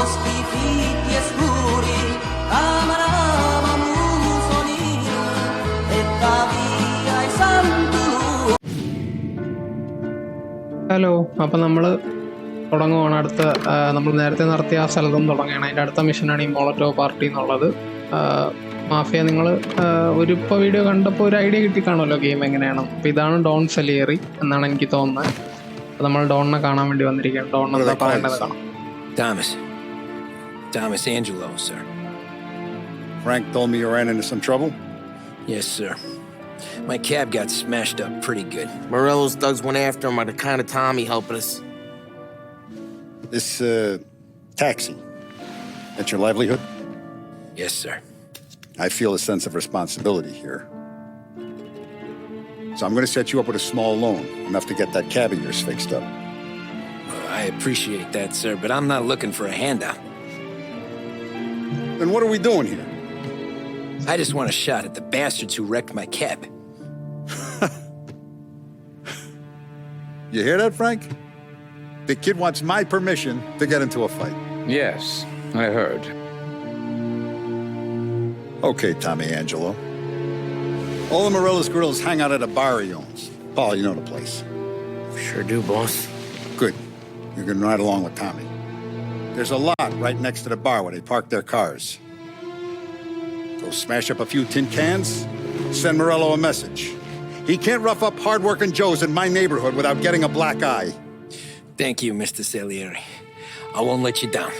Hello, അപ്പം നമ്മൾ തുടങ്ങുവാണ്. അടുത്ത നമ്മൾ നേരത്തെ നടത്തിയ ആ സ്ഥലത്തും തുടങ്ങുകയാണ്. അതിൻ്റെ അടുത്ത മിഷനാണ് ഈ മോളറ്റോ പാർട്ടി എന്നുള്ളത്. മാഫിയ, നിങ്ങൾ ഇപ്പോൾ വീഡിയോ കണ്ടപ്പോൾ ഒരു ഐഡിയ കിട്ടിക്കാണുമല്ലോ ഗെയിം എങ്ങനെയാണ്. അപ്പോൾ ഇതാണ് ഡോൺ സലിയറി എന്നാണ് എനിക്ക് തോന്നുന്നത്. അപ്പോൾ നമ്മൾ ഡോണിനെ കാണാൻ വേണ്ടി വന്നിരിക്കുകയാണ്. ഡോൺ എന്താ പറയേണ്ടത് കാണാം. Thomas Angelo, sir. Frank told me you ran into some trouble? Yes, sir. My cab got smashed up pretty good. Morello's thugs went after him by the kind of Tommy helping us. This, taxi, that's your livelihood? Yes, sir. I feel a sense of responsibility here. So I'm going to set you up with a small loan, enough to get that cab of yours fixed up. I appreciate that, sir, but I'm not looking for a handout. Then what are we doing here? I just want a shot at the bastards who wrecked my cab. You hear that, Frank? The kid wants my permission to get into a fight. Yes, I heard. Okay, Tommy Angelo. All the Morella's girls hang out at a bar he owns. Paul, you know the place. Sure do, boss. Good. You can ride along with Tommy. There's a lot right next to the bar where they park their cars. Go smash up a few tin cans, send Morello a message. He can't rough up hard-working Joes in my neighborhood without getting a black eye. Thank you, Mr. Salieri. I won't let you down.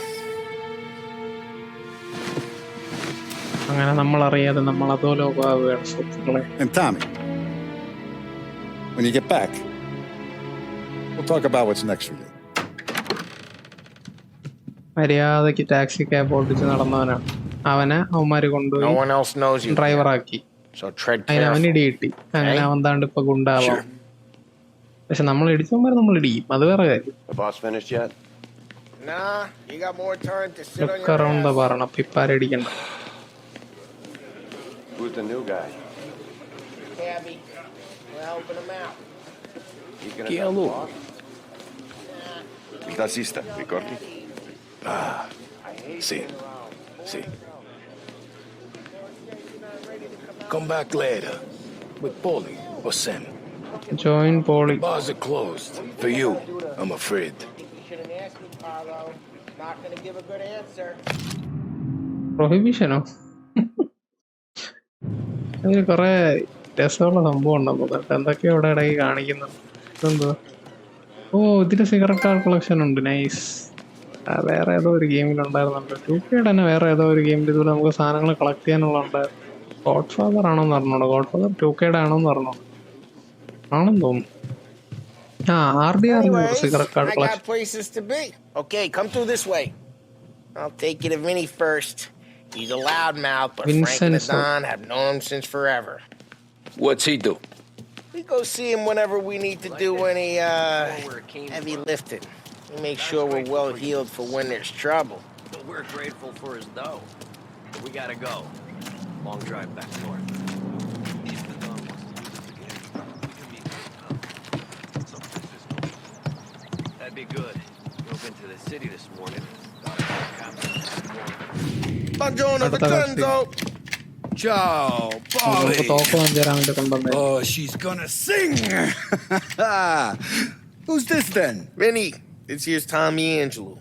അങ്ങനെ നമ്മളറിയാതെ നമ്മൾ അധോലോകമാവുകയാണ് സുഹൃത്തുക്കളെ. And Tommy, when you get back, we'll talk about what's next for you. മര്യാദയ്ക്ക് taxi cab ഓടിച്ച് നടന്നവനാണ്. അവനെ അവന്മാര് No കൊണ്ടുപോയി one else knows you. ഡ്രൈവറാക്കി. So tread അതിന് അവൻ careful. ഇടി കിട്ടി. അങ്ങനെ അവൻ താണ്ട് ഇപ്പൊ ഗുണ്ടാവാം. പക്ഷെ നമ്മൾ ഇടിച്ചവന്മാരെ നമ്മൾ ഇടിയും, അത് വേറെ കാര്യം. The boss finished yet? Nah, you got more time to sit on look your around ass. പറയണം. അപ്പൊ ഇപ്പാരടിക്കണ്ട. Who's the new guy? Cabby, we're helping him out. He's gonna tell the boss? Il tassista, ricordi? See. Come back later with Paulie or Sam. Join Paulie. Bars are closed. For you, I'm afraid. You shouldn't ask me, Carlo. Not gonna give a good answer. പ്രൊഹിബിഷനോ? അതിന് കൊറേ രസമുള്ള സംഭവം ഉണ്ടെന്ന് തോന്നുന്നു. എന്തൊക്കെയോ ഇവിടെ ഇടയ്ക്ക് കാണിക്കുന്നത്. ഇതെന്തോ? ഓ, ഇതിന്റെ സിഗരറ്റ് കാർഡ് കളക്ഷൻ ഉണ്ട്. നൈസ്. വേറെ ഏതോ ഒരു ഗെയിമിലുണ്ടായിരുന്നുണ്ട്. 2Kയുടെ തന്നെ വേറെ ഏതോ ഒരു ഗെയിമിൽ ഇതുപോലെ നമുക്ക് സാധനങ്ങൾ കളക്ട് ചെയ്യാനുള്ളതുണ്ടായിരുന്നു. ഗോഡ് ഫാദർ ആണോന്ന് പറഞ്ഞോളൂ. ഗോഡ് ഫാദർ 2Kയുടെ ആണോന്ന് പറഞ്ഞോ? ആണെന്ന് തോന്നുന്നു. RDR cigarette card I collection. got places to be. Okay, come through this way. I'll take you to Vinny first. He's a loudmouth, but Frank and the Don have known him since forever. What's he do? We go see him whenever we need to do any heavy lifting. We make sure we're well heeled for when there's trouble. We're grateful for his dough. We gotta go. Long drive back north. That'd be good. Drove into the city this morning. Buongiorno, Vincenzo. Ciao, നമുക്ക് തോക്ക് വാങ്ങിച്ചാൻ വേണ്ടി കൊണ്ടുവന്നേ. Oh, she's gonna sing! Who's this then? Vinny, this here's Tommy Angelo.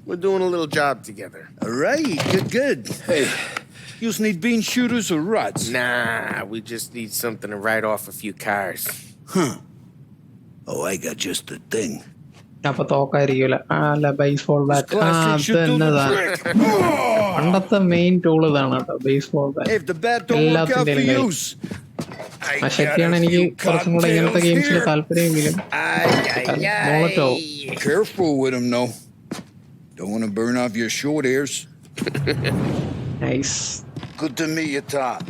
We're doing a little job together. All right, good. Hey, you need bean shooters or rods? Nah, we just need something to write off a few cars. Huh. Oh, I got just the thing. അപ്പൊ തോക്കായിരിക്കൂല. അല്ല, baseball bat. Classic should do the trick. പണ്ടത്തെ main tool ഇതാണ് കേട്ടോ, baseball bat. If the bat don't work out for use. മഷറ്റിയാണ് എനിക്ക് കുറച്ചും കൂടെ ഇങ്ങനത്തെ ഗെയിംസിൽ താല്പര്യമെങ്കിലും. മോളറ്റോ. Careful with him, though. Don't want to burn off your short hairs. Nice. Good to meet you, Tom.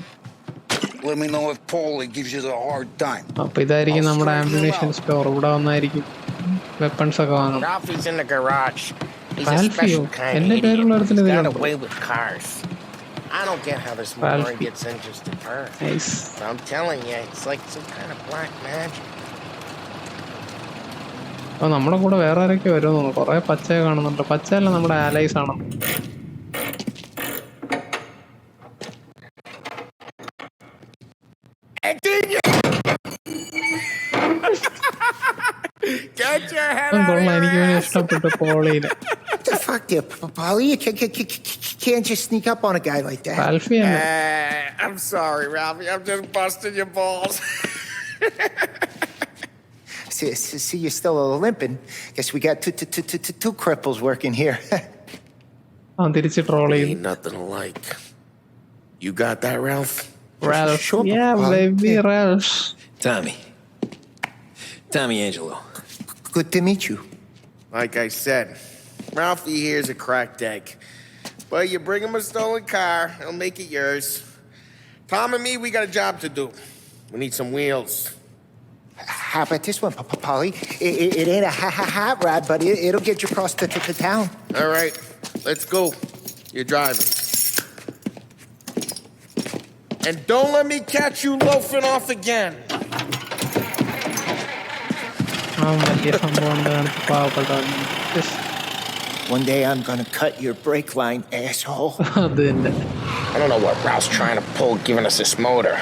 Let me know if Paulie gives you a hard time. അപ്പൊ ഇതായിരിക്കും നമ്മുടെ ആംബുലേഷൻ store. ഇവിടെ വന്നായിരിക്കും weapons ഒക്കെ വാങ്ങണം. Ralphie's in the garage. He's a Ralphio? special kind of എന്റെ idiot. പേരുള്ള He's ഒരുത്തിന് got ഇതിലുണ്ടോ? away with cars. I don't get how this Ralphie. moron gets in just a turn. Nice. I'm telling you, it's like some kind of black magic. അപ്പോൾ നമ്മുടെ കൂടെ വേറെ ആരൊക്കെ വരുമെന്ന് തോന്നുന്നു. കുറേ പച്ചയെ കാണുന്നുണ്ട്. പച്ചയല്ല, നമ്മുടെ ആലൈസ് ആണ്. Get your head out of കൊള്ളാം, your എനിക്ക് ass! ഇഷ്ടപ്പെട്ടു പോളിയില്. What the fuck there, Polly? You can't just sneak up on a guy like that. ആൽഫിയാണ്. I'm sorry, Ralphie. I'm just busting your balls. See, you're still limping. Guess we got two cripples working here. അവൻ തിരിച്ച് troll ചെയ്തു. Ain't nothing alike. You got that, Ralph? Ralph. Sure, Yeah, Papa. baby, Ralph. Tommy Angelo. Good to meet you. Like I said, Ralphie here's a cracked egg. But you bring him a stolen car, he'll make it yours. Tom and me, we got a job to do. We need some wheels. How about this one, Polly? It ain't a hot rod, but it'll get you across to town. All right, let's go. You're driving. And don't let me catch you loafing off again. വലിയ സംഭവം പാവപ്പെട്ട. One day I'm gonna cut your brake line, asshole. അത് തന്നെ. I don't know what Ralph's trying to pull giving us this motor.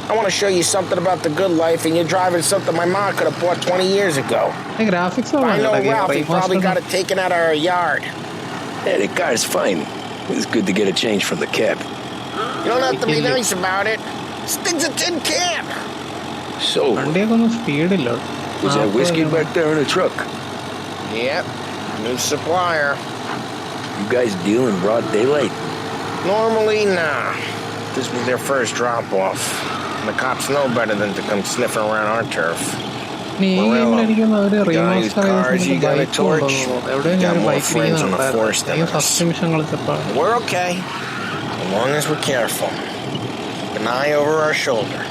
I want to show you something about the good life, and you're driving something my mom could have bought 20 years ago. Graphics I know Ralph, he probably got it taken out of our yard. Hey, the car's fine. It's good to get a change from the cab. You don't have to be nice about it. This thing's a tin can. So, വണ്ടിയൊക്കെ ഒന്നും സ്പീഡില്ല. was that whiskey back there in the truck? Yep, new supplier. You guys deal in broad daylight? Normally, nah. This was their first drop-off. The cops know better than to come sniffing around our turf. ഈ ഗെയിമിലെനിക്കൊന്ന് അവര് Guys, remaster cars, you got a bike torch? കൊണ്ടുവന്നു. എവിടെയും ഞാൻ Got more bike friends in the forest than us. First നിമിഷം കളിച്ചപ്പോൾ We're okay, as long as we're careful. Keep an eye over our shoulder.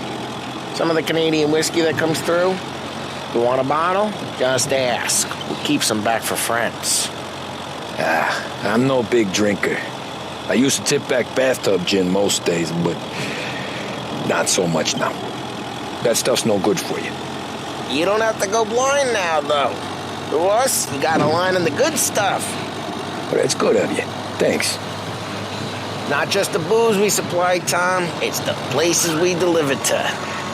Some of the Canadian whiskey that comes through, you want a bottle? Just ask. We'll keep some back for friends. I'm no big drinker. I used to tip back bathtub gin most days, but not so much now. That stuff's no good for you. You don't have to go blind now, though. To us, you got a line in the good stuff. But that's good of you. Thanks. Not just the booze we supply, Tom. It's the places we deliver to.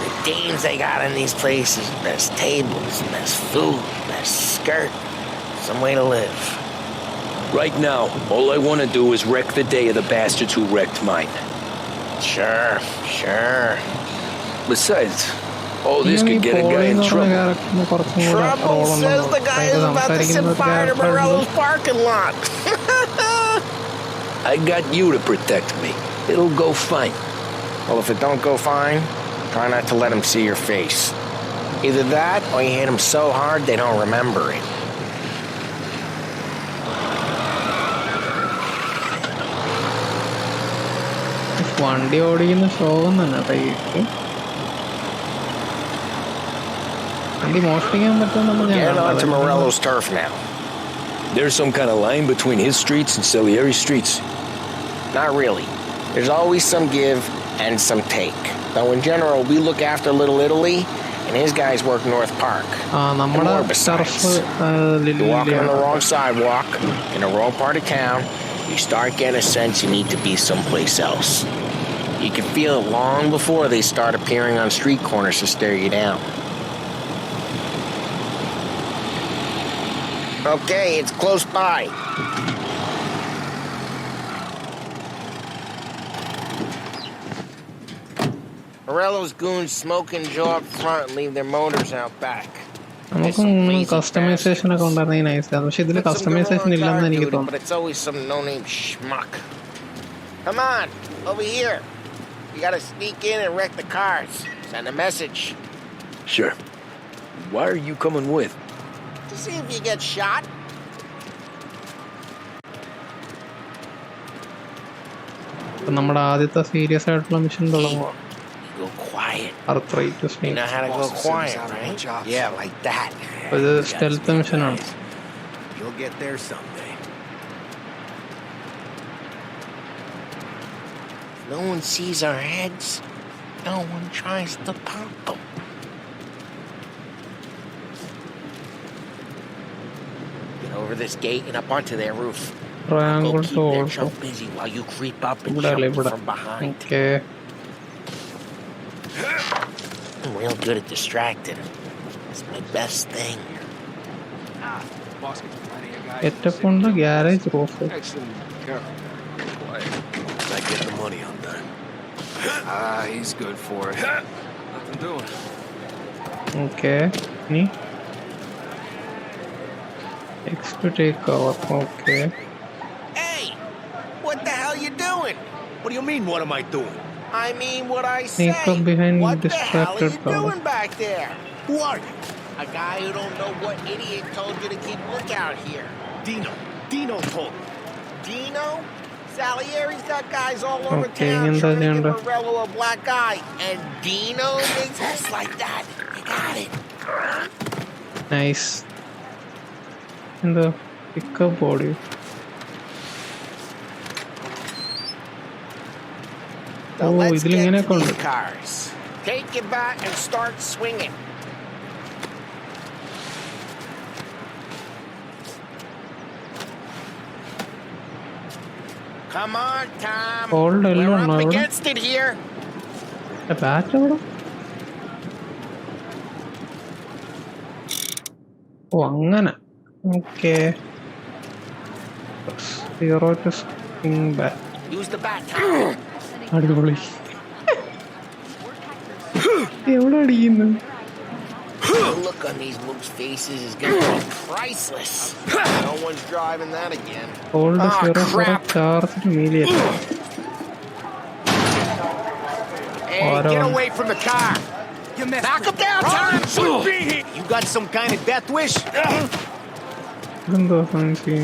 The dames they got in these places. There's tables, there's food, there's skirt. Some way to live. Right now, all I want to do is wreck the day of the bastards who wrecked mine. Sure. Besides, all this could get a guy in trouble. Trouble says the guy is about to set fire to Morello's parking lot. I got you to protect me. It'll go fine. Well, if it don't go fine, try not to let him see your face. Either that, or you hit him so hard they don't remember it. വണ്ടി ഓടിക്കുന്ന ശോകം തന്നെ കൈക്ക്. വണ്ടി മോഷ്ടിക്കാൻ പറ്റുമെന്നാണ് ഞാൻ Get onto കണ്ടത്. Morello's turf now. There's some kind of line between his streets and Salieri streets. Not really. There's always some give and some take. Though in general, we look after Little Italy, and his guys work North Park. നമ്മുടെ more besides. Turf You're walking on the wrong sidewalk, in the wrong part of town, you start getting a sense you need to be someplace else. You can feel it long before they start appearing on street corners to stare you down. Okay, it's close by. Morello's goons smoke and jaw up front and leave their motors out back. നമുക്ക് customisation ഒക്കെ ഉണ്ടായിരുന്നെങ്കിൽ നൈസായിരുന്നു. പക്ഷെ ഇതിൽ customisation ഇല്ലെന്ന് എനിക്ക് But തോന്നുന്നു. it's always some no-name schmuck. Come on, over here. You gotta sneak in and wreck the cars. Send a message. Sure. Why are you coming with? To see if you get shot. നമ്മുടെ ആദ്യത്തെ serious ആയിട്ടുള്ള mission തുടങ്ങുക. Go quiet. Arthritis You know how to go quiet, right? Yeah, like that. ഇത് stealth മിഷനാണ്. You'll get there someday. No one sees our heads. No one tries to pop them. over this gate and up onto their roof. Triangle Go to keep their also. chump busy while you creep up and ഇവിടെ jump from behind. Okay. I'm real good at distracting. It's my best thing. Boss gets plenty of guys. Setup on the garage roof. Excellent. Careful. Quiet. I get the money on that. He's good for it. Nothing doing. Okay. Ni. X to take cover. Okay. Hey! What the hell you doing? What do you mean, what am I doing? I mean what I say. Sneak up behind what the hell are distracted you cover. doing back there? Who are you? A guy who don't know what idiot told you to keep lookout here. Dino told me. Dino? Salieri's got guys all over Okay, town in trying to the give Morello a black eye. And Dino makes us like that. You got it. Nice. In the pickup body. Now Oh, let's ഇതിൽ get ഇങ്ങനെയൊക്കെ to ഉണ്ട്. these cars. Take your bat and start swinging. Come on, Tom. Hold We're എല്ലാം up ഉണ്ടോ അവിടെ? against it here. Bat എവിടെ? ഓ അങ്ങനെ. Okay. 0 to swing back. Use the bat, Tom. അടിപൊളി. എവിടെ അടിക്കുന്നു? The look on these mooks' faces is gonna be priceless. No one's driving that again. Hold Ah, 0 for a crap. charge immediately. Hey, Auto. get away from the car. Knock him down, Tom. You got some kind of death wish? ഇതെന്തോ fancy.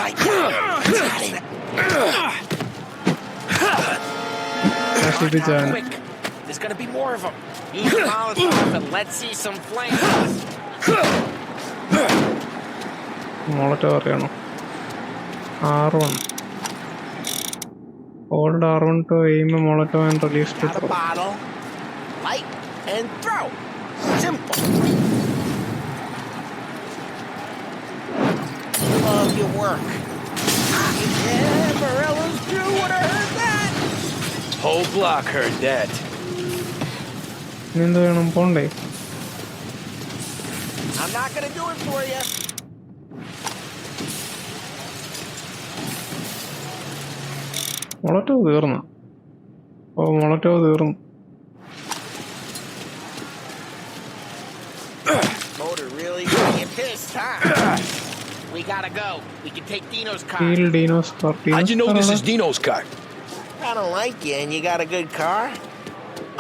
Like that. Got it. നശിപ്പിച്ചാണ്. Quick. There's gonna be more of them. Use the Molotov and let's see some flames. മോളറ്റോ അറിയണോ? R1. Hold R1 to aim a Molotov and release to Got a throw. bottle. Light and throw. Simple. Love your work. Yeah, Morello's crew would have heard that. Whole block heard that. ഇനി എന്ത് വേണം? പോണ്ടേ? I'm not gonna do it for you. മോളറ്റോ തീർന്നു. ഓ മോളറ്റോ തീർന്നു. Motor really gonna get pissed, huh? We gotta go. We can take Dino's car. Steal Dino's car. How'd you know this is Dino's car? I don't like you and you got a good car.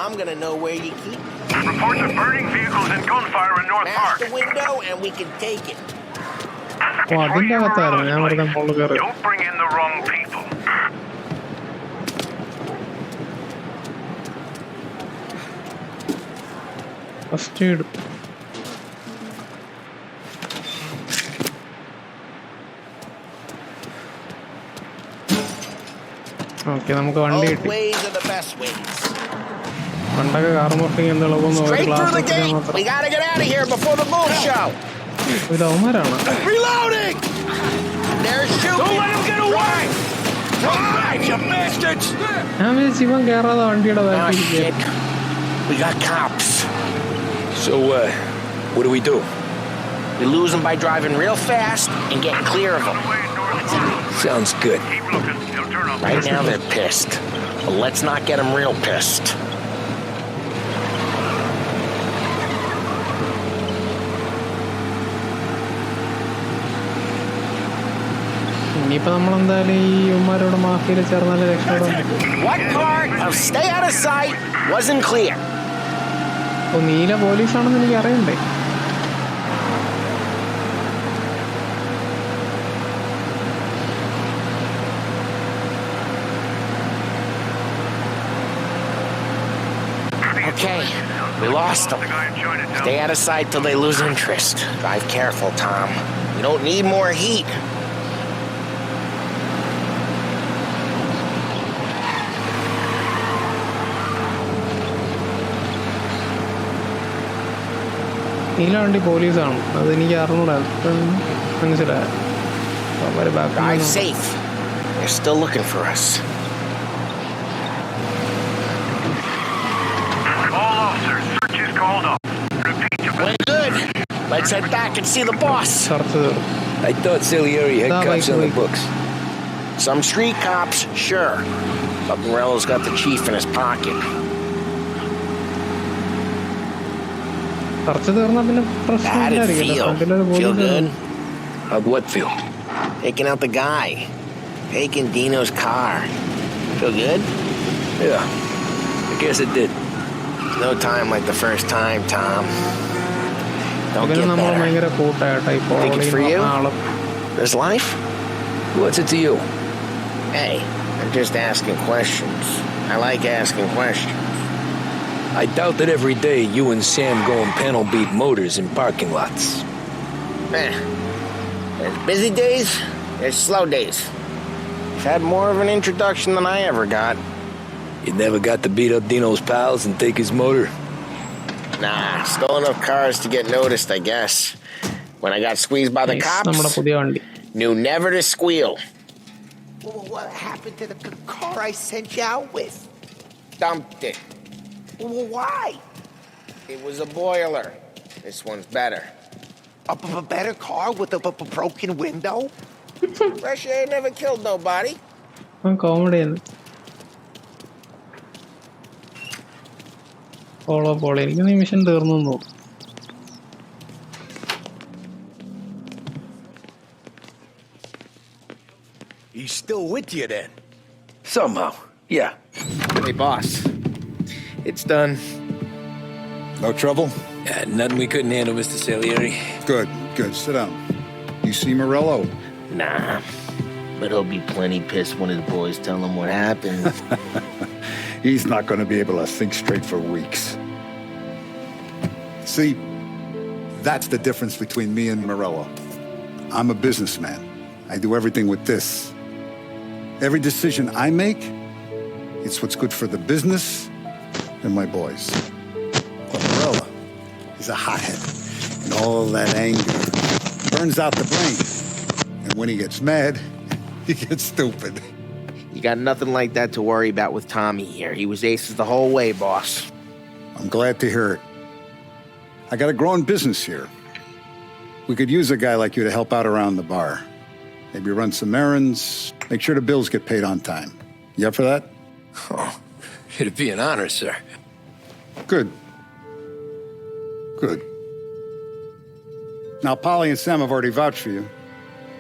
I'm gonna know where you keep it. Reports of burning vehicles and gunfire in North Smash Park. the window and we can take it. ഓ അതിന്റെ അകത്തായിരുന്നു. ഞാൻ വെറുതെ മുകളിൽ കയറി. Don't bring in the wrong people. First aid. Okay നമുക്ക് വണ്ടി Both കിട്ടി. ways are the best ways. പണ്ടൊക്കെ car മുട്ടിങ് എന്ത് എളുപ്പം ഒരു Straight ക്ലാസ് through the എടുത്താൽ gate. മാത്രം. We gotta get out of here before the moon show. ഇത് അവന്മാരാണ്. Reloading! They're shooting. Don't let him get away! Come back, you bastards! ഞാൻ വിചാരിച്ചു ഇവൻ കയറാതെ വണ്ടിയുടെ Oh, ബാക്കിൽ shit. We got cops. So, what do we do? We lose them by driving real fast and getting clear of them. Way north. Sounds good. Keep looking. He'll turn off. Right now they're pissed. But let's not get them real pissed. ഇനിയിപ്പോ നമ്മളെന്തായാലും ഈ ഇവന്മാരോട് മാഫിയയിൽ ചേർന്നാലേ രക്ഷപ്പെടാൻ പറ്റും. What part of stay out of sight wasn't clear? അപ്പൊ നീല പോലീസാണെന്ന് എനിക്ക് അറിയണ്ടേ? Okay, we lost them. The guy in Chinatown. Stay out of sight till they lose interest. Drive careful, Tom. We don't need more heat. നീല വണ്ടി പോലീസാണ്, അതെനിക്ക് അറിഞ്ഞൂടാ. മനസ്സിലായ Drive safe. They're still looking for us. All officers, search is called off. Repeat your We're good. Let's head back and see the boss. I thought Salieri had cops on the books. Some street cops, sure. But Morello's got the chief in his pocket. How did it feel? Feel good? How'd what feel? Taking out the guy. Taking Dino's car. Feel good? Yeah, I guess it did. No time like the first time, Tom. Don't get better. Think it's for you? This life? What's it to you? Hey, I'm just asking questions. I like asking questions. I doubt that every day you and Sam go and panel beat motors in parking lots. There's busy days, there's slow days. I've had more of an introduction than I ever got. You never got to beat up Dino's pals and take his motor? Nah, stole enough cars to get noticed, I guess. When I got squeezed by the cops, knew never to squeal. What happened to the car I sent you out with? Dumped it. Why? It was a boiler. This one's better. A better car with a broken window? Fresh air never killed nobody. Comedy. എനിക്ക് നിമിഷം തീർന്നു. He's still with you then? Somehow, yeah. Hey, boss. It's done. No trouble? Yeah, nothing we couldn't handle, Mr. Salieri. Good. Sit down. You see Morello? Nah. But he'll be plenty pissed when his boys tell him what happened. He's not going to be able to think straight for weeks. See, that's the difference between me and Morello. I'm a businessman. I do everything with this. Every decision I make, it's what's good for the business and my boys. But Morello is a hothead, and all that anger burns out the brain. And when he gets mad, he gets stupid. You got nothing like that to worry about with Tommy here. He was aces the whole way, boss. I'm glad to hear it. I got a growing business here. We could use a guy like you to help out around the bar. Maybe run some errands, make sure the bills get paid on time. You up for that? Oh, it'd be an honor, sir. Good. Now, Polly and Sam have already vouched for you.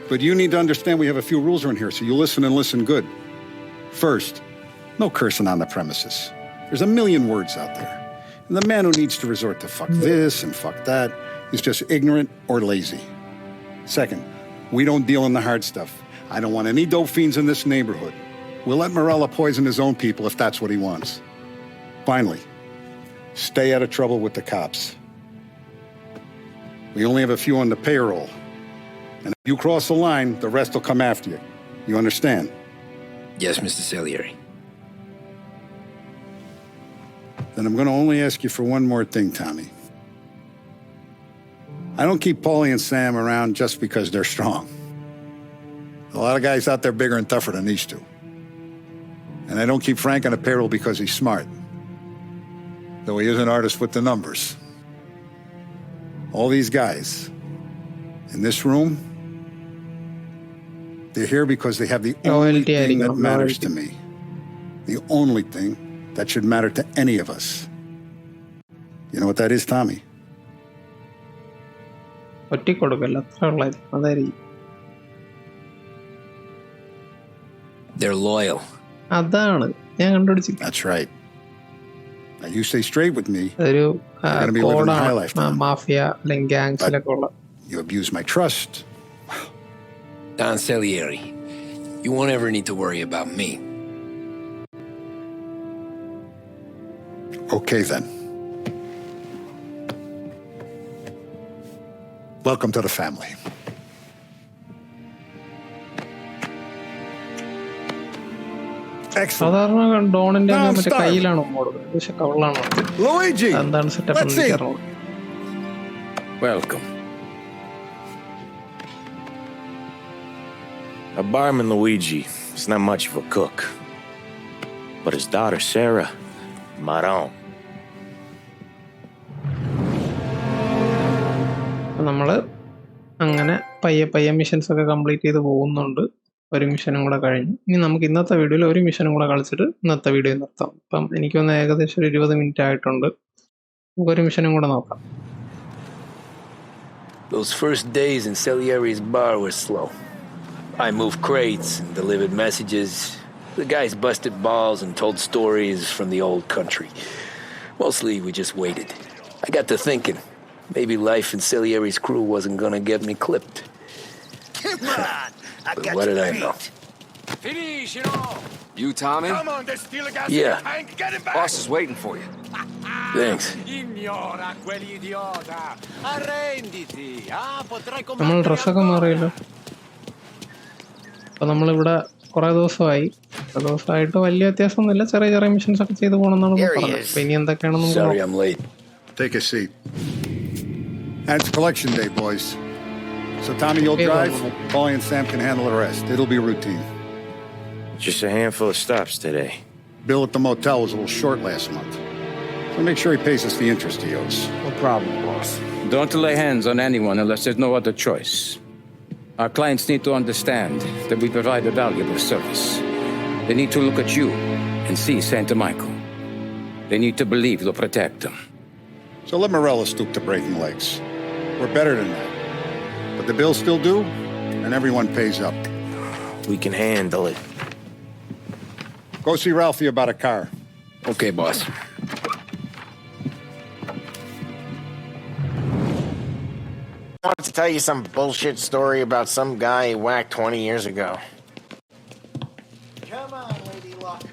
But you need to understand we have a few rules around here, so you listen and listen good. First, no cursing on the premises. There's a million words out there. And the man who needs to resort to fuck this and fuck that is just ignorant or lazy. Second, we don't deal in the hard stuff. I don't want any dope fiends in this neighborhood. We'll let Morello poison his own people if that's what he wants. Finally, stay out of trouble with the cops. We only have a few on the payroll. And if you cross the line, the rest will come after you. You understand? Yes, Mr. Salieri. Then I'm going to only ask you for one more thing, Tommy. I don't keep Paulie and Sam around just because they're strong. A lot of guys out there bigger and tougher than these two. And I don't keep Frank on the payroll because he's smart. Though he is an artist with the numbers. All these guys in this room, they're here because they have the only thing that matters to me. The only thing that should matter to any of us. You know what that is, Tommy? They're loyal. That's right. Now you stay straight with me. You're going to be living a high life now. Mafia, gangs. You abuse my trust. Don Salieri, you won't ever need to worry about me. Okay, then. Welcome to the family. Excellent. Now I'm Luigi! Let's see. Welcome. A barman Luigi is not much of a cook. But his daughter Sarah, Maron. നമ്മൾ അങ്ങനെ പയ്യെ missions ഒക്കെ complete ചെയ്ത് പോകുന്നുണ്ട്. ഒരു മിഷനും കൂടെ കഴിഞ്ഞു. ഇനി നമുക്ക് ഇന്നത്തെ വീഡിയോയിൽ ഒരു മിഷനും കൂടെ കളിച്ചിട്ട് ഇന്നത്തെ വീഡിയോ നിർത്താം. അപ്പം എനിക്കൊന്ന് ഏകദേശം ഒരു 20 മിനിറ്റ് ആയിട്ടുണ്ട്. നമുക്കൊരു മിഷനും കൂടെ നോക്കാം. Those first days in Salieri's bar were slow. I moved crates and delivered messages. The guys busted balls and told stories from the old country. Mostly we just waited. I got to thinking, maybe life in Salieri's crew wasn't gonna get me clipped. Come on! I But got what you did I beat. know? Finish it all! You, Tommy? Come on, there's still a gas Yeah. in the tank. Get him back! Boss is waiting for you. Thanks. Ignora quell'idiota! Arrenditi! Potrai നമ്മൾ ഡ്രസ്സൊക്കെ മാറിയല്ലോ. അപ്പോൾ നമ്മളിവിടെ കുറേ ദിവസമായിട്ട് വലിയ വ്യത്യാസമൊന്നുമില്ല. ചെറിയ missions ഒക്കെ ചെയ്ത് പോകണമെന്നാണ് പറഞ്ഞത്. അപ്പോൾ ഇനി എന്തൊക്കെയാണെന്ന് നമുക്ക് Sorry നോക്കാം. I'm late. Take a seat. And it's collection day, boys. So Tommy, you'll drive. Paulie and Sam can handle the rest. It'll be routine. Just a handful of stops today. Bill at the motel was a little short last month. So make sure he pays us the interest he owes. No problem, boss. Don't lay hands on anyone unless there's no other choice. Our clients need to understand that we provide a valuable service. They need to look at you and see Santa Michael. They need to believe you'll protect them. So let Morella stoop to breaking legs. We're better than that. But the bills still due, and everyone pays up. We can handle it. Go see Ralphie about a car. Okay, boss. I wanted to tell you some bullshit story about some guy he whacked 20 years ago. Come on, Lady Luck.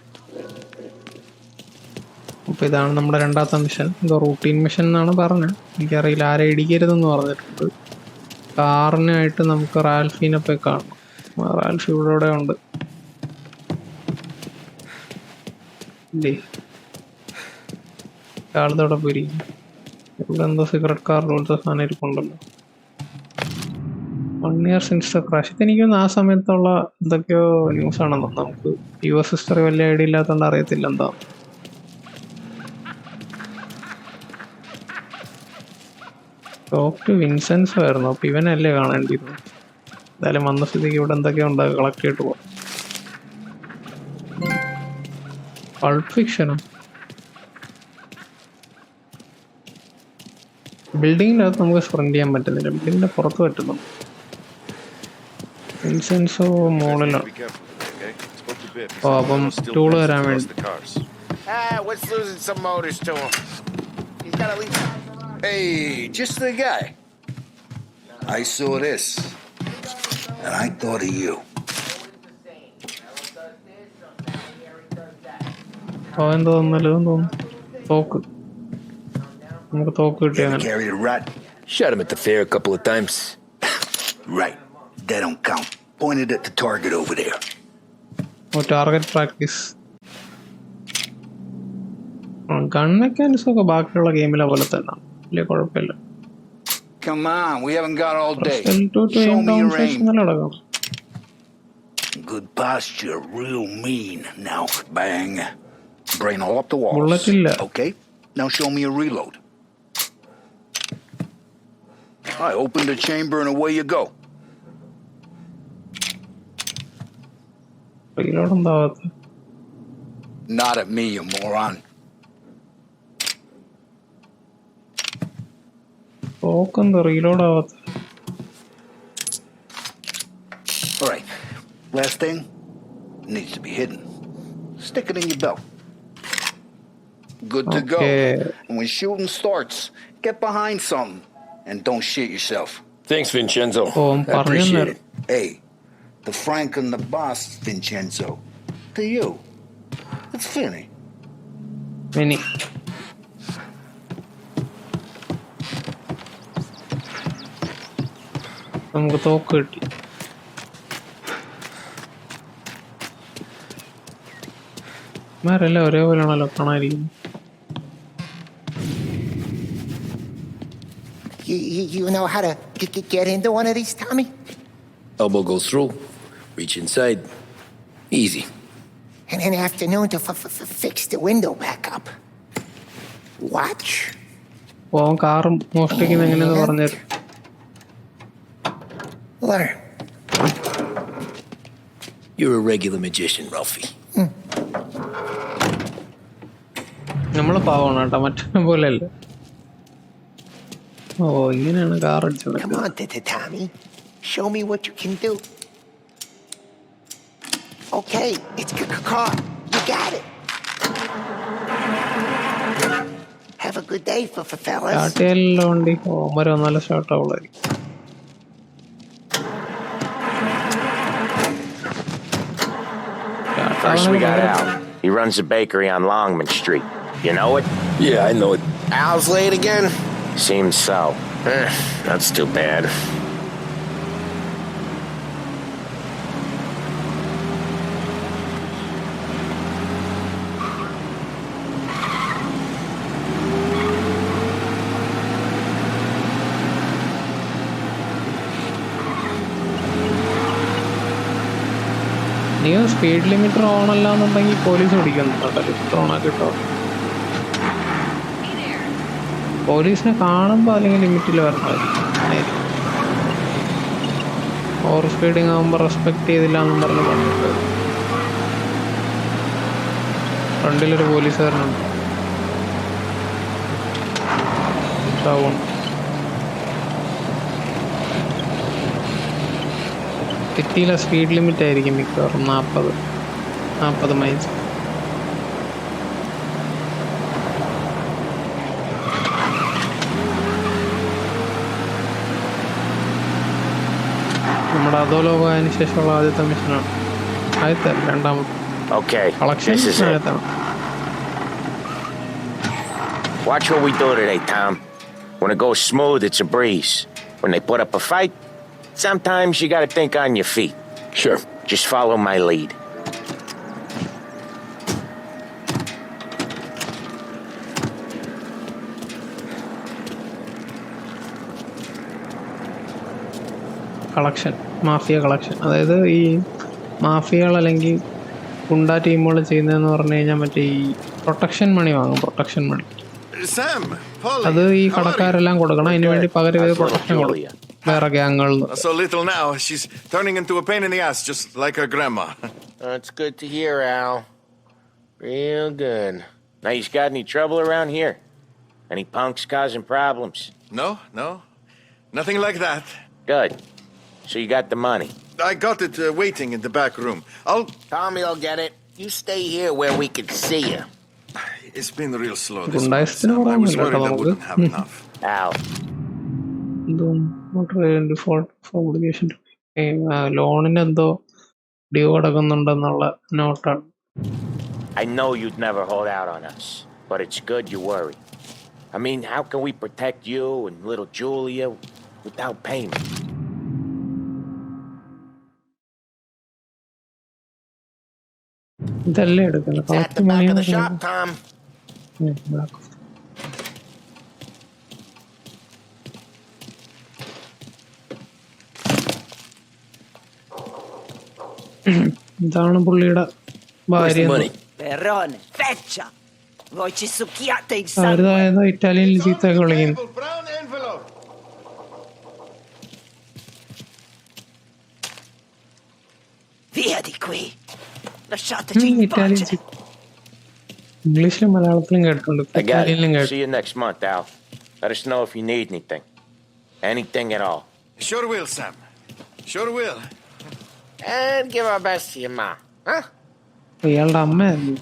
അപ്പോൾ ഇതാണ് നമ്മുടെ രണ്ടാമത്തെ mission. എന്തോ routine mission എന്നാണ് പറഞ്ഞത്. എനിക്കറിയില്ല, ആരെ ഇടിക്കരുതെന്ന് പറഞ്ഞിട്ടുണ്ട്. കാറിനായിട്ട് നമുക്ക് റാൽഫീനെ പോയി കാണണം. റാൽഫി ഇവിടെ ഉണ്ട് ഇല്ലേ? ആളത്തോടെ പോയിരിക്കും. ഇവിടെ എന്തോ സിഗരറ്റ് കാർ പോലത്തെ സാധനം ഇരിപ്പുണ്ടല്ലോ. 1 year since the crash. ഇതെനിക്കൊന്ന് ആ സമയത്തുള്ള എന്തൊക്കെയോ ന്യൂസ് ആണെന്നോ. നമുക്ക് US ഹിസ്റ്ററി വലിയ ഐഡിയ ഇല്ലാത്തതുകൊണ്ട് അറിയത്തില്ല എന്താ. ഡോക്ടർ വിൻസെൻസോ ആയിരുന്നു. അപ്പോൾ ഇവനല്ലേ കാണേണ്ടിയിരുന്നു. എന്തായാലും വന്ന സ്ഥിതിക്ക് ഇവിടെ എന്തൊക്കെയോ ഉണ്ടാകും, കളക്ട് ചെയ്തിട്ട് പോവാം. പൾപ്പ് ഫിക്ഷനോ? ബിൽഡിങ്ങിനകത്ത് നമുക്ക് സ്പ്രിന്റ് ചെയ്യാൻ പറ്റുന്നില്ല, ബിൽഡിങ്ങിന്റെ പുറത്ത് പറ്റുന്നു. വിൻസെൻസോ മോളിലാണ്. ഓ, അപ്പം ടൂള് വരാൻ വേണ്ടി. What's losing some motors to him? He's got at least... Hey, just the guy. I saw this, and I thought of you. എന്തോ തോന്നുന്നു. തോക്ക് നമുക്ക് തോക്ക് കിട്ടിയ Ever carried a rat? Shot him at the fair a couple of times. Right. That don't count. Pointed at the target over there. Target practice. Gun mechanism ഒക്കെ ബാക്കിയുള്ള ഗെയിമിലെ പോലെ തന്നെ വലിയ കുഴപ്പമില്ല. Come on, we haven't got all day. Show me your aim. Good posture, real mean. Now, bang. Brain all up the walls. Bullet illa. Okay, now show me a reload. I open the chamber and away you go. Reload ഉണ്ടാവാത്ത. Not at me, you moron. തോക്കെന്തോ reload ആവാത്ത. All right, last thing needs to be hidden. Stick it in your belt. Good to go. And when shooting starts, get behind something and don't shit yourself. Thanks, Vincenzo. I appreciate it. Hey, the Frank and the boss, Vincenzo. To you. It's Finny. Finny. നമുക്ക് തോക്ക് കിട്ടി. മാരെല്ലാം ഒരേപോലെയാണല്ലോ കാണാതിരിക്കുന്നത്. You know how to get into one of these, Tommy? Elbow goes through, reach inside. Easy. And in the afternoon to fix the window back up. Watch. ഓൻ കാറും മോഷ്ടിക്കുന്ന എങ്ങനെയെന്ന് പറഞ്ഞുതരും. Learn. You're a regular magician, Ralphie. നമ്മള് പാവമാണ് കേട്ടോ, മറ്റേ പോലെയല്ല. ഓ ഇങ്ങനെയാണ് കാർ അടിച്ചത്. Come on, Tommy. Show me what you can do. Okay, it's car. You got it. Have a good day, fellas. സ്റ്റാർട്ടിയല്ലോ വണ്ടി. ഓമര നല്ല start ആവുള്ളായിരിക്കും. First we got Al. He runs a bakery on Longman Street. You know it? Yeah, I know it. Al's late again? Seems so. That's too bad. നീ speed limiter on അല്ല എന്നുണ്ടെങ്കിൽ police പിടിക്കുന്നുണ്ടോ? Limiter on ആക്കിട്ടോ. പോലീസിനെ കാണുമ്പോൾ അല്ലെങ്കിൽ ലിമിറ്റിൽ വരണമായിരിക്കും. ഓവർ സ്പീഡിങ് ആകുമ്പോൾ റെസ്പെക്ട് ചെയ്തില്ല എന്നും പറഞ്ഞിട്ട് ഫ്രണ്ടിലൊരു പോലീസുകാരനുണ്ട്. സിറ്റിയിലെ സ്പീഡ് ലിമിറ്റ് ആയിരിക്കും മിക്കവാറും 40 മൈൽസ്. നമ്മുടെ അധോലോകത്തിന് ശേഷമുള്ള ആദ്യത്തെ മിഷനാണ്. ആദ്യത്തെ രണ്ടാമത്തെ collection. Watch what we do today, Tom. When it goes smooth, it's a breeze. When they put up a fight, sometimes you gotta think on your feet. Sure. Just follow my lead. Collection, mafia collection. അതായത് ഈ മാഫിയകൾ അല്ലെങ്കിൽ ഗുണ്ടാ ടീമുകൾ ചെയ്യുന്നതെന്ന് പറഞ്ഞു കഴിഞ്ഞാൽ മറ്റേ ഈ protection മണി വാങ്ങും. പ്രൊട്ടക്ഷൻ മണി അത് ഈ കടക്കാരെല്ലാം കൊടുക്കണം. അതിന് വേണ്ടി പകരം പ്രൊട്ടക്ഷൻ കൊടുക്കും വേറെ ഗ്യാങ്ങുകളിൽ. So little now, she's turning into a pain in the ass, just like her grandma. It's good to hear, Al. Real good. Now, you got any trouble around here? Any punks causing problems? No, nothing like that. Good. So you got the money? I got it waiting in the back room. Tommy'll get it. You stay here where we can see you. It's been real slow this month. I was worried I wouldn't have enough. Al. ലോണിന് എന്തോ due കിടക്കുന്നുണ്ടെന്നുള്ള നോട്ടാണ്. I know you'd never hold out on us, but it's good you worry. I mean, how can we protect you and little Julia without payment? ഇതല്ലേ എടുക്കുന്നത്? At the back of the shop, Tom. ഇതാണ് പുള്ളിയുടെ ഭാര്യ. അവരുതായത് ഇറ്റാലിയനിൽ ചീത്തൊക്കെ വിളിക്കുന്നു. Italian ഇംഗ്ലീഷിലും മലയാളത്തിലും കേട്ടിട്ടുണ്ട്. ഇറ്റാലിയനിലും കേട്ടു. See you next month, Al. Let us know if you need anything. Anything at all. Sure will, Sam. Sure will. And give our best to your ma, huh? ഇയാളുടെ അമ്മയായിരുന്നു.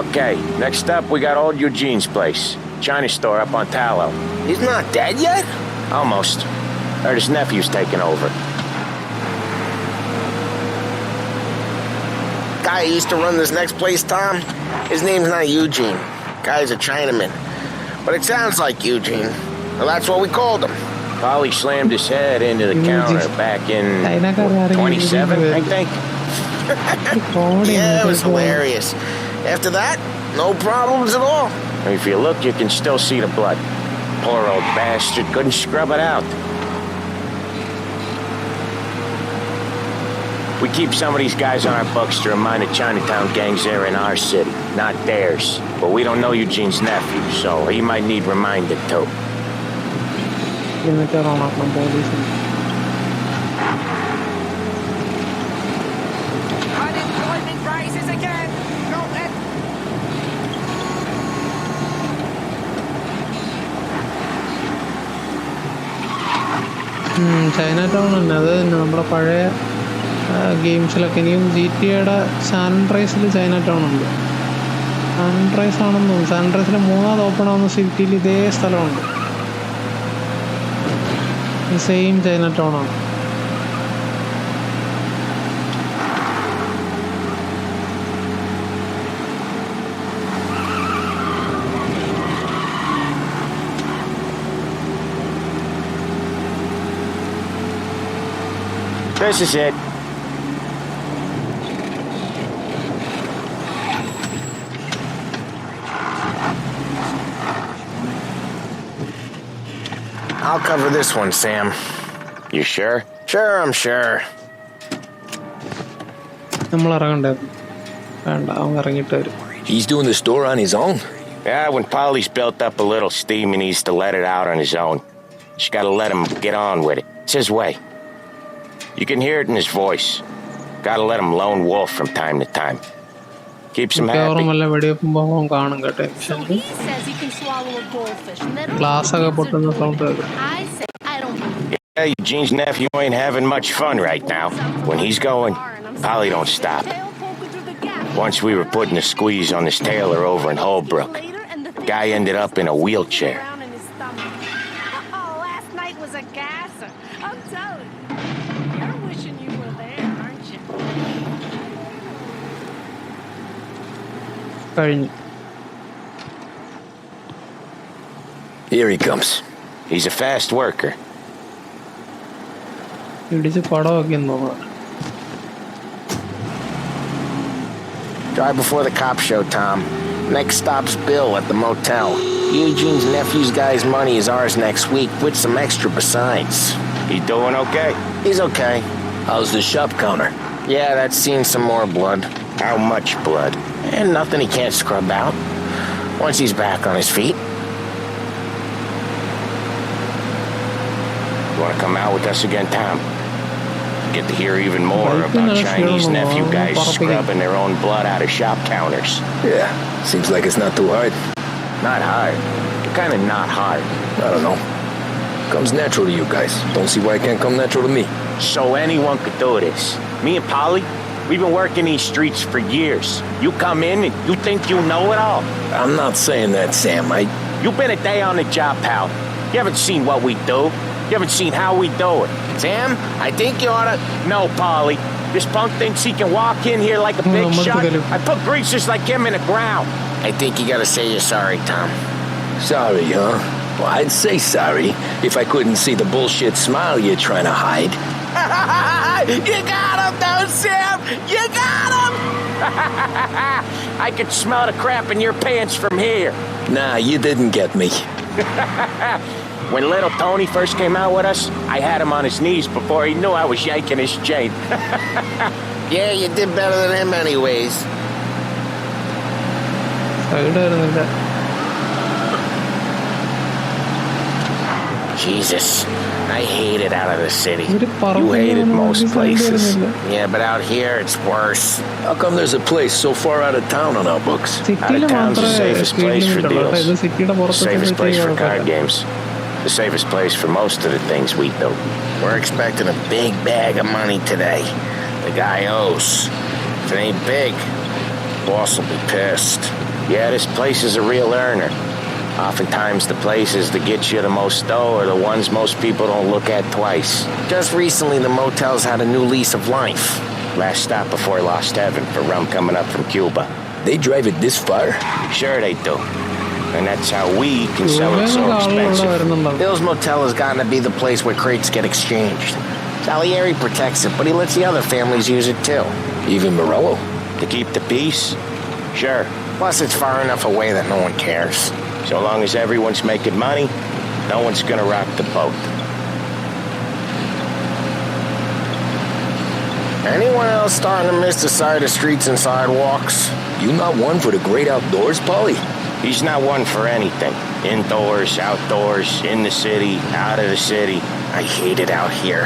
Okay, next up we got old Eugene's place. China store up on Tallow. He's not dead yet? Almost. Heard his nephew's taking over. Guy who used to run this next place, Tom, his name's not Eugene. Guy's a Chinaman. but it sounds like Eugene. Well, that's what we called him. Polly slammed his head into the counter back in 27, I think. Yeah, it was hilarious. After that, no problems at all. If you look, you can still see the blood. Poor old bastard couldn't scrub it out. We keep some of these guys on our books to remind the Chinatown gangs they're in our city, not theirs. But we don't know Eugene's nephew, so he might need reminded too. Unemployment rises again. ചൈനടൗൺ തന്നെ അത് തന്നെ നമ്മുടെ പഴയ ഗെയിംസിലൊക്കെ ഇനിയും GTA സാൻറൈസിൽ ചൈനടൗൺ ഉണ്ട്. സാൻറൈസ് ആണെന്ന് തോന്നുന്നു. സാൻറൈസിൽ മൂന്നാമത് ഓപ്പൺ ആവുന്ന സിറ്റിയിൽ ഇതേ സ്ഥലമുണ്ട്. സെയിം ചൈനടൗൺ ആണ്. This is it. I'll cover this one, Sam. You sure? Sure, I'm sure. നമ്മൾ ഇറങ്ങണ്ടായിരുന്നു. വേണ്ട, അവൻ ഇറങ്ങിയിട്ട് വരും. He's doing the store on his own? Yeah, when Polly's built up a little steam, he needs to let it out on his own. Just gotta let him get on with it. It's his way. You can hear it in his voice. Gotta let him lone wolf from time to time. Keeps him happy. Yeah, Eugene's nephew ain't having much fun right now. When he's going, Polly don't stop. Once we were putting a squeeze on this tailor over in Holbrook. Guy ended up in a wheelchair. Here he comes. He's a fast worker. Drive before the cops show, Tom. Next stop's Bill at the motel. Eugene's nephew's guy's money is ours next week, with some extra besides. He doing okay? He's okay. How's the shop counter? Yeah, that's seen some more blood. How much blood? And nothing he can't scrub out. Once he's back on his feet. You want to come out with us again, Tom? Get to hear even more about Chinese nephew guys scrubbing their own blood out of shop counters. Yeah, seems like it's not too hard. Not hard. Kind of not hard. I don't know. Comes natural to you guys. Don't see why it can't come natural to me. So anyone could do this. Me and Polly, we've been working these streets for years. You come in and you think you know it all. I'm not saying that, Sam. You've been a day on the job, pal. You haven't seen what we do. You haven't seen how we do it. Sam, I think you ought to... No, Polly. This punk thinks he can walk in here like a big shot. I put greasers like him in the ground. I think you gotta say you're sorry, Tom. Sorry, huh? Well, I'd say sorry if I couldn't see the bullshit smile you're trying to hide. You got him, though, Sam! You got him! I could smell the crap in your pants from here. Nah, you didn't get me. When little Tony first came out with us, I had him on his knees before he knew I was yanking his chain. Yeah, you did better than him anyways. Jesus, I hate it out of the city. You hated most places. Yeah, but out here it's worse. How come there's a place so far out of town on our books? Out of town's the safest place for deals. The safest place for card games. The safest place for most of the things we do. We're expecting a big bag of money today. The guy owes. If it ain't big, boss will be pissed. Yeah, this place is a real earner. Oftentimes the places that get you the most dough are the ones most people don't look at twice. Just recently the motel's had a new lease of life. Last stop before Lost Heaven for rum coming up from Cuba. They drive it this far? Sure they do. And that's how we can sell it so expensive. Bill's Motel has gotten to be the place where crates get exchanged. Salieri protects it, but he lets the other families use it too. Even Morello? To keep the peace? Sure. Plus, it's far enough away that no one cares. So long as everyone's making money, no one's gonna rock the boat. Anyone else starting to miss the side of streets and sidewalks? You not one for the great outdoors, Polly? He's not one for anything. Indoors, outdoors, in the city, out of the city. I hate it out here.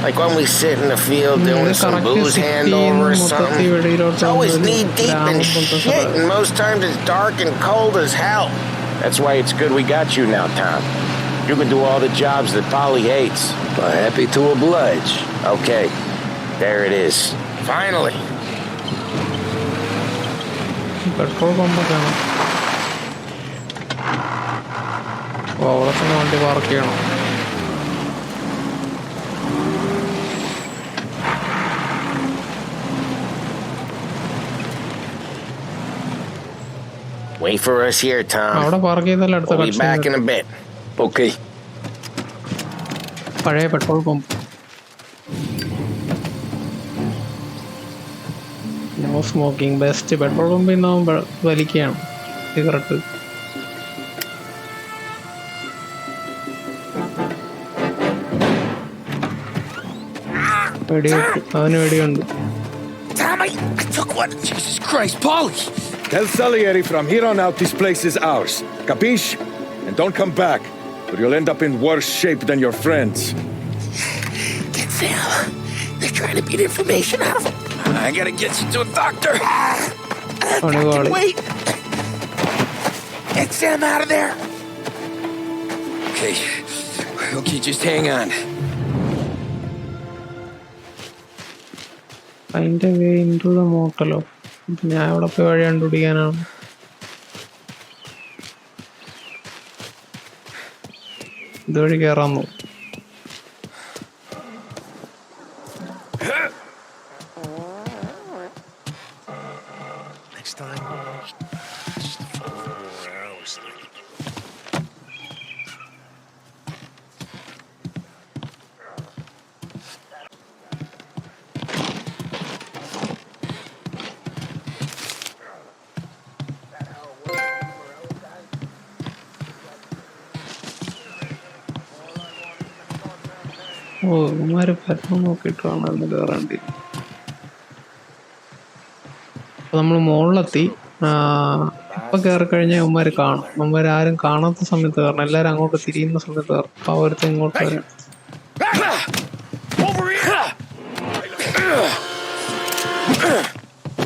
Like when we sit in the field doing some booze handover or something. It's always knee-deep in shit, and most times it's dark and cold as hell. That's why it's good we got you now, Tom. You can do all the jobs that Polly hates. Happy to oblige. Okay, there it is. Finally. Petrol പമ്പൊക്കെയാണ്. അവിടെ തന്നെ വണ്ടി park ചെയ്യണം. Wait for us here, Tom. അവിടെ park ചെയ്താലും അടുത്ത We'll be back in a bit. Okay. പഴയ petrol pump. No smoking best. Petrol പമ്പിൽ നിന്ന് വലിക്കുകയാണ് സിഗരറ്റ്. വെടിവെട്ട് അവന് വെടിയുണ്ട്. Tommy, I took one. Jesus Christ, Polly! Tell Salieri from here on out this place is ours. Capiche? And don't come back, or you'll end up in worse shape than your friends. Get Sam. They're trying to beat information out of him. I gotta get you to a doctor. Wait. Get Sam out of there. Okay, just hang on. അതിൻ്റെ വേ into the മോട്ടലോ. ഞാൻ ഇവിടെ പോയി വഴി കണ്ടുപിടിക്കാനാണ്. ഇതുവഴി കയറാൻ നോക്കും. ഇവന്മാര് പറ്റം നോക്കിയിട്ട് വേണം എന്ന് കയറേണ്ടി. അപ്പൊ നമ്മള് മുകളിലെത്തി. ഇപ്പൊ കയറി കഴിഞ്ഞാൽ ഇവന്മാര് കാണും. ഇവന്മാര് ആരും കാണാത്ത സമയത്ത് കയറണം. എല്ലാരും അങ്ങോട്ട് തിരിയുന്ന സമയത്ത് കയറും. അപ്പൊ അവരത്തെ ഇങ്ങോട്ട് വരാം.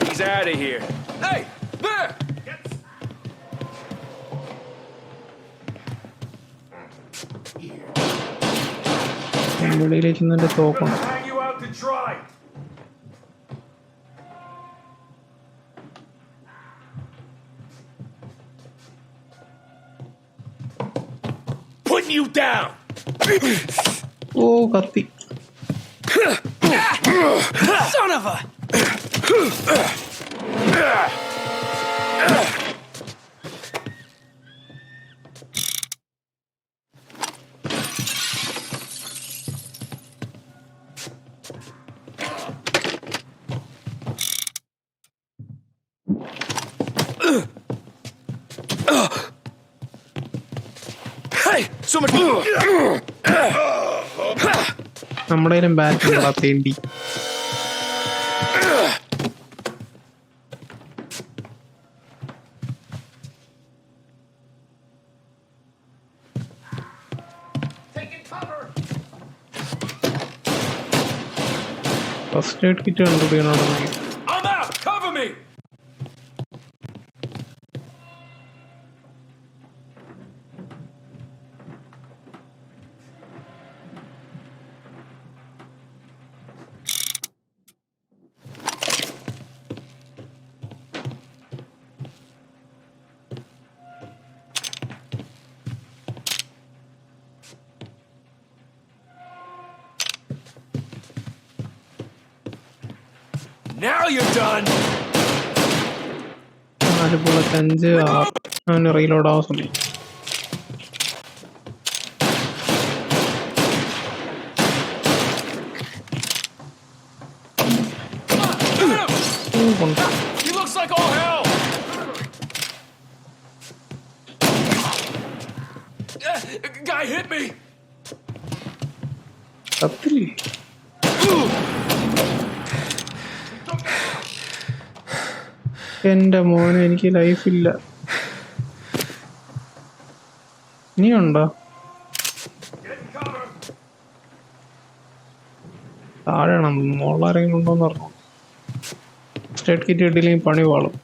He's out of here. Hey! വെളിയിലേക്ക് നിന്നിട്ട് തോക്കണം. Putting you down. ഓ കത്തി. Son of a. നമ്മുടെ കയ്യിലും ബാറ്റ് ഉണ്ടാ തേണ്ടി. ഫസ്റ്റ് എയ്ഡ് കിറ്റ് കണ്ടുപിടിക്കണമെന്നുണ്ടെങ്കിൽ Now you're done. 4 ബുള്ളറ്റ് 5 6 അവന് റീലോഡ് ആവാൻ സമയം. He looks like all hell. Guy hit me. സത്തില്ലേ? എന്റെ മോനെ, എനിക്ക് ലൈഫില്ല. നീ ഉണ്ടോ? താഴെയാണ്, മോളാരെങ്കിലും ഉണ്ടോന്ന് പറഞ്ഞു. സ്റ്റേറ്റ് കിറ്റ് കിട്ടിയില്ലെങ്കിൽ പണി പാളും.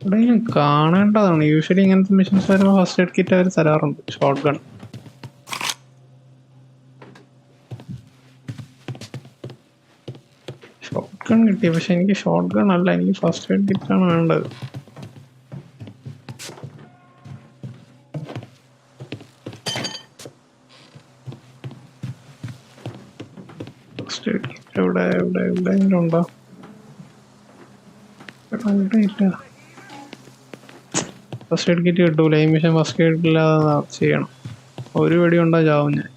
ഇവിടെ കാണേണ്ടതാണ്. യൂഷ്വലി ഇങ്ങനത്തെ മിഷൻസ് വരുമ്പോൾ ഫസ്റ്റ് എയ്ഡ് കിറ്റ് അവർ തരാറുണ്ട്. ഷോട്ട് ഗൺ കിട്ടി, പക്ഷെ എനിക്ക് ഷോട്ട് ഗൺ അല്ല, എനിക്ക് ഫസ്റ്റ് എയ്ഡ് കിറ്റാണ് വേണ്ടത്. ഫസ്റ്റ് എയ്ഡ് കിറ്റ് എവിടെയെങ്കിലും ഉണ്ടോ? ഇല്ല, ഫസ്റ്റ് എയ്ഡ് കിറ്റ് കിട്ടൂല. ഈ മിഷൻ ഫസ്റ്റ് എയ്ഡ് ഇല്ലാതെ ചെയ്യണം. ഒരു വെടി ഉണ്ടാ ചാവും ഞാൻ.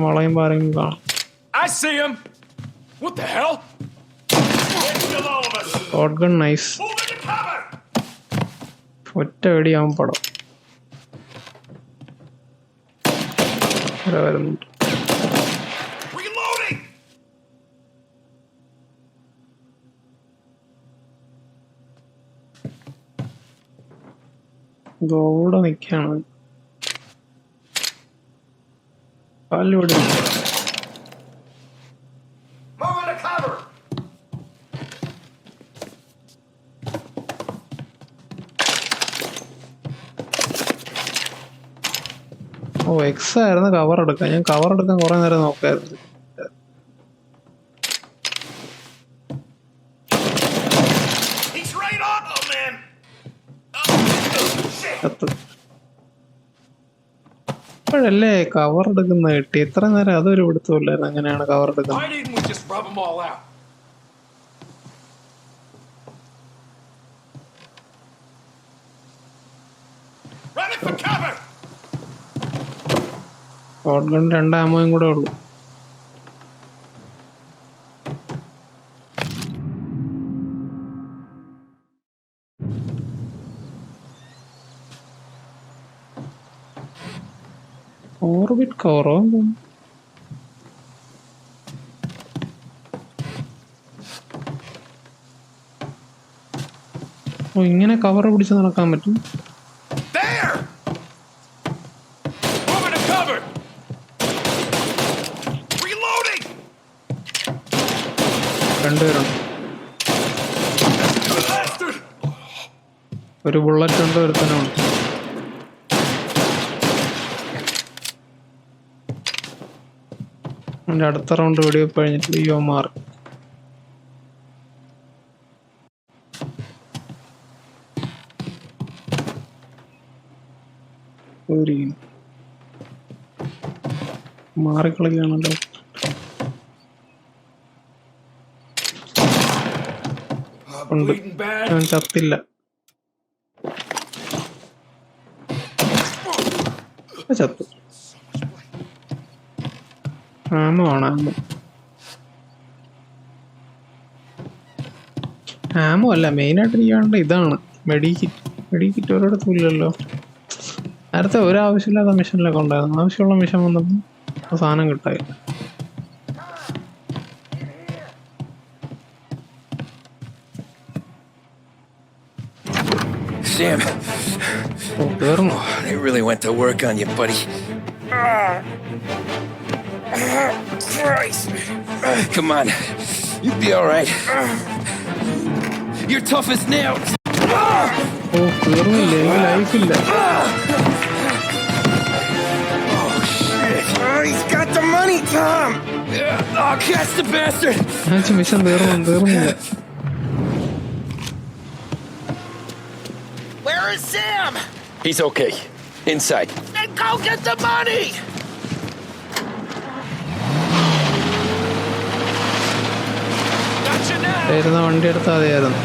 വളയുമ്പോ ആരെങ്കിലും കാണും. Shot gun nice. ഒറ്റ വെടിയാവും പടം. വരുന്നുണ്ട്. ഗോവിടെ നിക്കാണ്. കാലിലൂടെ എക്സ് ആയിരുന്നു കവർ എടുക്കാൻ. ഞാൻ കവർ എടുക്കാൻ കുറെ നേരം നോക്കായിരുന്നു. ഇപ്പോഴല്ലേ കവർ എടുക്കുന്ന കിട്ടി. എത്ര നേരം അതൊരു പിടുത്തമില്ലായിരുന്നു. അങ്ങനെയാണ് കവർ എടുക്കുന്നത്. ഷോട്ട് ഗൺ 2 ആമോയും കൂടെ ഉള്ളു. ഓർബിറ്റ് കവറോ? ഇങ്ങനെ കവർ പിടിച്ച് നടക്കാൻ പറ്റും. രണ്ടുപേരുണ്ട്. ഒരു ബുള്ളറ്റ് ഉണ്ട്, ഒരുത്തനുണ്ട്. അതിന്റെ അടുത്ത റൗണ്ട് വെടിവെപ്പ് കഴിഞ്ഞിട്ട് യോ മാറി. മാറിക്കളിക്കുകയാണല്ലോ. ഉണ്ട്, ഞാൻ ചത്തില്ല. ചത്തു. ആമോ ആണ്, ആമോ അല്ല. മെയിനായിട്ട് ഇരിക്കാണ്ട് ഇതാണ് മെഡിക്കിറ്റ് ഒരിടത്തും ഇല്ലല്ലോ. നേരത്തെ ഒരാവശ്യമില്ലാത്ത മിഷനിലൊക്കെ ഉണ്ടായിരുന്നു. ആവശ്യമുള്ള മിഷൻ വന്നപ്പോൾ സാധനം കിട്ടായി. Sam, they really went to work on you, buddy. Christ. Come on, you'll be all right. You're tough as nails. Oh, shit. Oh, he's got the money, Tom. Oh, catch the bastard! Mission തീർന്നില്ല. Where is Sam? He's okay. Inside. Then go get the money! Gotcha now! വണ്ടി എടുത്താൽ മതിയായിരുന്നു.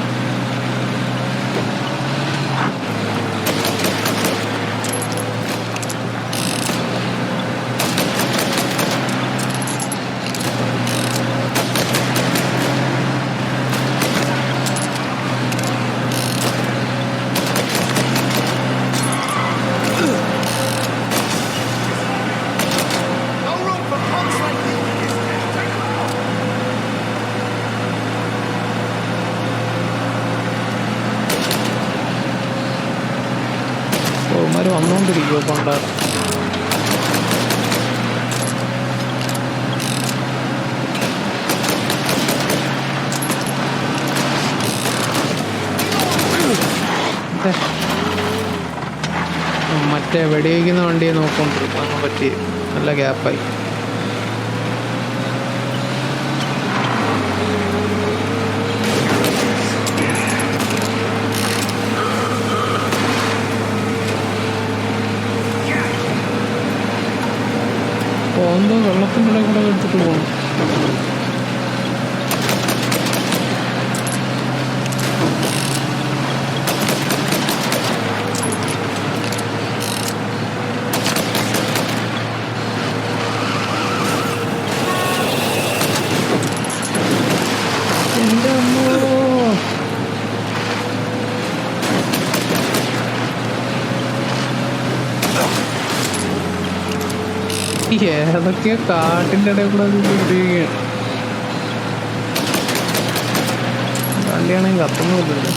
വന്നോണ്ടിരിക്കുവോ പണ്ട മറ്റേ വെടിവെക്കുന്ന വണ്ടിയെ നോക്കൊണ്ടിരിക്കും. അങ്ങ് പറ്റി നല്ല ഗ്യാപ്പായി. എന്തോ വെള്ളത്തിൻ്റെ ഇടയിൽ കൂടെ എടുത്തിട്ട് പോകണം. എൻ്റെ അമ്മോ, ഏതൊക്കെയോ കാട്ടിൻ്റെ ഇടയിൽ കൂടെ ഇരിക്കുകയാണ്. വണ്ടിയാണെങ്കിൽ കത്തുന്നില്ലല്ലോ.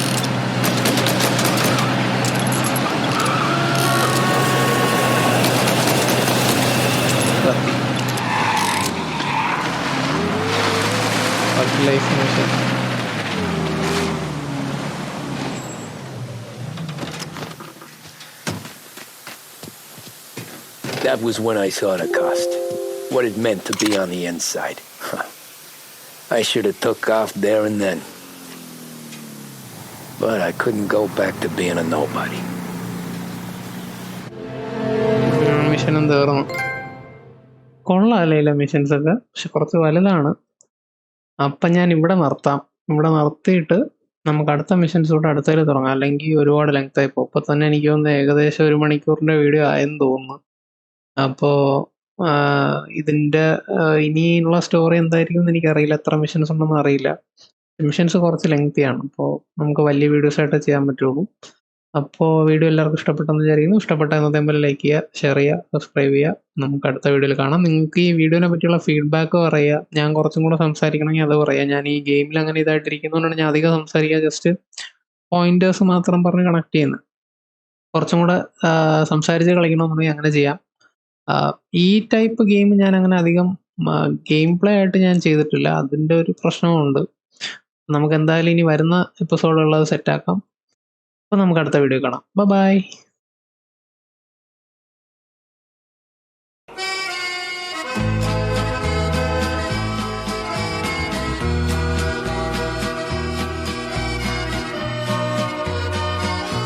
Life mission That was when I saw the cost. What it meant to be on the inside. I should have took off there and then. But I couldn't go back to being a nobody. മിഷനും തീർന്നു. കൊള്ളാമല്ലേ missions ഒക്കെ, പക്ഷെ കുറച്ച് വലുതാണ്. അപ്പം ഞാൻ ഇവിടെ നിർത്താം. ഇവിടെ നിർത്തിയിട്ട് നമുക്ക് അടുത്ത മിഷൻസ് കൂടെ അടുത്തതിൽ തുടങ്ങാം. അല്ലെങ്കിൽ ഒരുപാട് ലെങ്ത് ആയി പോകും. ഇപ്പം തന്നെ എനിക്ക് തോന്നുന്നു ഏകദേശം 1 മണിക്കൂറിൻ്റെ വീഡിയോ ആയെന്ന് തോന്നുന്നു. അപ്പോൾ ഇതിൻ്റെ ഇനിയുള്ള സ്റ്റോറി എന്തായിരിക്കും എന്ന് എനിക്കറിയില്ല. എത്ര മിഷൻസ് ഉണ്ടെന്ന് അറിയില്ല. മിഷൻസ് കുറച്ച് ലെങ്തിയാണ്. അപ്പോൾ നമുക്ക് വലിയ വീഡിയോസായിട്ട് ചെയ്യാൻ പറ്റുള്ളൂ. അപ്പോൾ വീഡിയോ എല്ലാവർക്കും ഇഷ്ടപ്പെട്ടെന്ന് വിചാരിക്കുന്നു. ഇഷ്ടപ്പെട്ട എന്നതേപോലെ ലൈക്ക് ചെയ്യുക, ഷെയർ ചെയ്യുക, സബ്സ്ക്രൈബ് ചെയ്യുക. നമുക്ക് അടുത്ത വീഡിയോയിൽ കാണാം. നിങ്ങൾക്ക് ഈ വീഡിയോനെ പറ്റിയുള്ള ഫീഡ്ബാക്ക് പറയുക. ഞാൻ കുറച്ചും കൂടെ സംസാരിക്കണമെങ്കിൽ അത് പറയാം. ഞാൻ ഈ ഗെയിമിൽ അങ്ങനെ ഇതായിട്ടിരിക്കുന്നതുകൊണ്ടാണ് ഞാൻ അധികം സംസാരിക്കുക. ജസ്റ്റ് പോയിന്റേഴ്സ് മാത്രം പറഞ്ഞ് കണക്ട് ചെയ്യുന്നത്. കുറച്ചും കൂടെ സംസാരിച്ച് കളിക്കണമെന്നുണ്ടെങ്കിൽ അങ്ങനെ ചെയ്യാം. ഈ ടൈപ്പ് ഗെയിം ഞാൻ അങ്ങനെ അധികം ഗെയിം പ്ലേ ആയിട്ട് ഞാൻ ചെയ്തിട്ടില്ല. അതിൻ്റെ ഒരു പ്രശ്നമുണ്ട്. നമുക്ക് എന്തായാലും ഇനി വരുന്ന എപ്പിസോഡുള്ളത് സെറ്റാക്കാം. അപ്പോൾ നമുക്ക് അടുത്ത വീഡിയോ കാണാം. ബൈ.